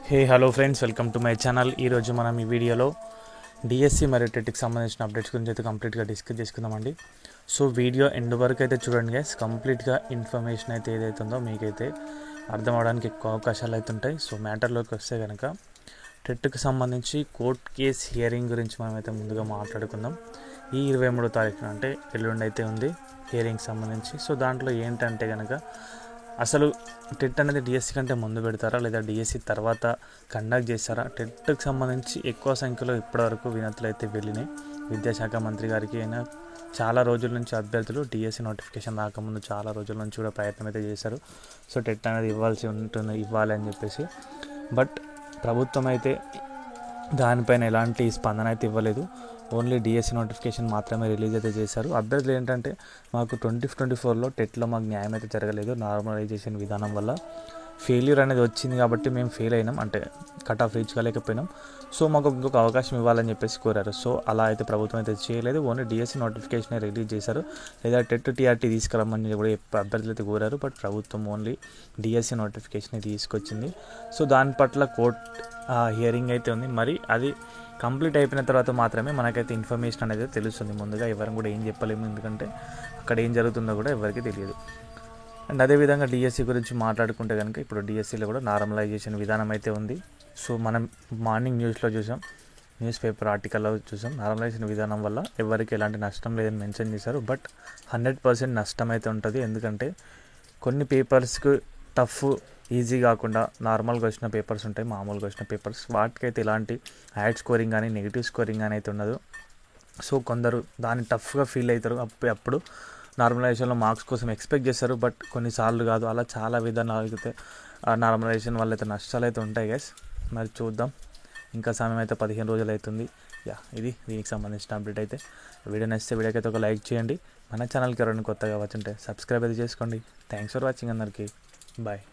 Hey hello friends, welcome to my channel. ఈరోజు మనం ఈ వీడియోలో డిఎస్సి మరియు టెట్కి సంబంధించిన అప్డేట్స్ గురించి అయితే కంప్లీట్గా డిస్కస్ చేసుకుందామండి. సో వీడియో ఎండ్ వరకు అయితే చూడండి గైస్. కంప్లీట్గా ఇన్ఫర్మేషన్ అయితే ఏదైతే ఉందో మీకైతే అర్థం అవడానికి ఎక్కువ అవకాశాలు అయితే ఉంటాయి. సో మ్యాటర్లోకి వస్తే కనుక టెట్కి సంబంధించి కోర్ట్ కేస్ హియరింగ్ గురించి మనమైతే ముందుగా మాట్లాడుకుందాం. ఈ 23వ తారీఖున అంటే ఎల్లుండి అయితే ఉంది హియరింగ్ సంబంధించి. సో దాంట్లో ఏంటంటే కనుక అసలు టెట్ అనేది డిఎస్సి కంటే ముందు పెడతారా లేదా డిఎస్సి తర్వాత కండక్ట్ చేస్తారా? టెట్కి సంబంధించి ఎక్కువ సంఖ్యలో ఇప్పటివరకు వినతులు అయితే వెళ్ళినాయి. విద్యాశాఖ మంత్రి గారికి అయినా చాలా రోజుల నుంచి అభ్యర్థులు డిఎస్సి నోటిఫికేషన్ రాకముందు చాలా రోజుల నుంచి కూడా ప్రయత్నం అయితే చేశారు. సో టెట్ అనేది ఇవ్వాలి అని చెప్పేసి. బట్ ప్రభుత్వం అయితే దానిపైన ఎలాంటి స్పందన అయితే ఇవ్వలేదు. ఓన్లీ డిఎస్సి నోటిఫికేషన్ మాత్రమే రిలీజ్ అయితే చేశారు. అభ్యర్థులు ఏంటంటే మాకు 2024లో టెట్లో మాకు న్యాయం అయితే జరగలేదు, నార్మలైజేషన్ విధానం వల్ల ఫెయిల్యూర్ అనేది వచ్చింది కాబట్టి మేము ఫెయిల్ అయినాం, అంటే కట్ ఆఫ్ రీచ్ కాలేకపోయినాం. సో మాకు ఇంకొక అవకాశం ఇవ్వాలని చెప్పేసి కోరారు. సో అలా అయితే ప్రభుత్వం అయితే చేయలేదు. ఓన్లీ డిఎస్సి నోటిఫికేషన్ రిలీజ్ చేశారు. లేదా టెట్ టీఆర్టీ తీసుకురమ్మని కూడా అభ్యర్థులు అయితే కోరారు. బట్ ప్రభుత్వం ఓన్లీ డిఎస్సి నోటిఫికేషన్ తీసుకొచ్చింది. సో దాని పట్ల కోర్ట్ హియరింగ్ అయితే ఉంది. మరి అది కంప్లీట్ అయిపోయిన తర్వాత మాత్రమే మనకైతే ఇన్ఫర్మేషన్ అనేది తెలుస్తుంది. ముందుగా ఎవరు కూడా ఏం చెప్పలేము, ఎందుకంటే అక్కడ ఏం జరుగుతుందో కూడా ఎవరికి తెలియదు. అండ్ అదేవిధంగా డిఎస్సి గురించి మాట్లాడుకుంటే కనుక ఇప్పుడు డిఎస్సిలో కూడా నార్మలైజేషన్ విధానం అయితే ఉంది. సో మనం మార్నింగ్ న్యూస్లో చూసాం, న్యూస్ పేపర్ ఆర్టికల్లో చూసాం, నార్మలైజేషన్ విధానం వల్ల ఎవరికి ఎలాంటి నష్టం లేదని మెన్షన్ చేశారు. బట్ 100% నష్టం అయితే ఉంటుంది. ఎందుకంటే కొన్ని పేపర్స్కి టఫ్ ఈజీ కాకుండా నార్మల్గా వచ్చిన పేపర్స్ ఉంటాయి, మామూలుగా వచ్చిన పేపర్స్, వాటికైతే ఎలాంటి యాడ్ స్కోరింగ్ కానీ నెగిటివ్ స్కోరింగ్ కానీ అయితే ఉండదు. సో కొందరు దాన్ని టఫ్గా ఫీల్ అవుతారు. అప్పుడు నార్మలైజేషన్లో మార్క్స్ కోసం ఎక్స్పెక్ట్ చేస్తారు. బట్ కొన్నిసార్లు కాదు. అలా చాలా విధానాలు అయితే నార్మలైజేషన్ వల్ల అయితే నష్టాలు అయితే ఉంటాయి గైస్. మరి చూద్దాం, ఇంకా సమయం అయితే 15 రోజులు అవుతుంది. ఇది దీనికి సంబంధించిన అప్డేట్ అయితే. వీడియో నచ్చితే వీడియోకి అయితే ఒక లైక్ చేయండి. మన ఛానల్కి ఎవరైనా కొత్తగా వచ్చుంటే సబ్స్క్రైబ్ అయితే చేసుకోండి. థ్యాంక్స్ ఫర్ వాచింగ్ అందరికీ. బాయ్.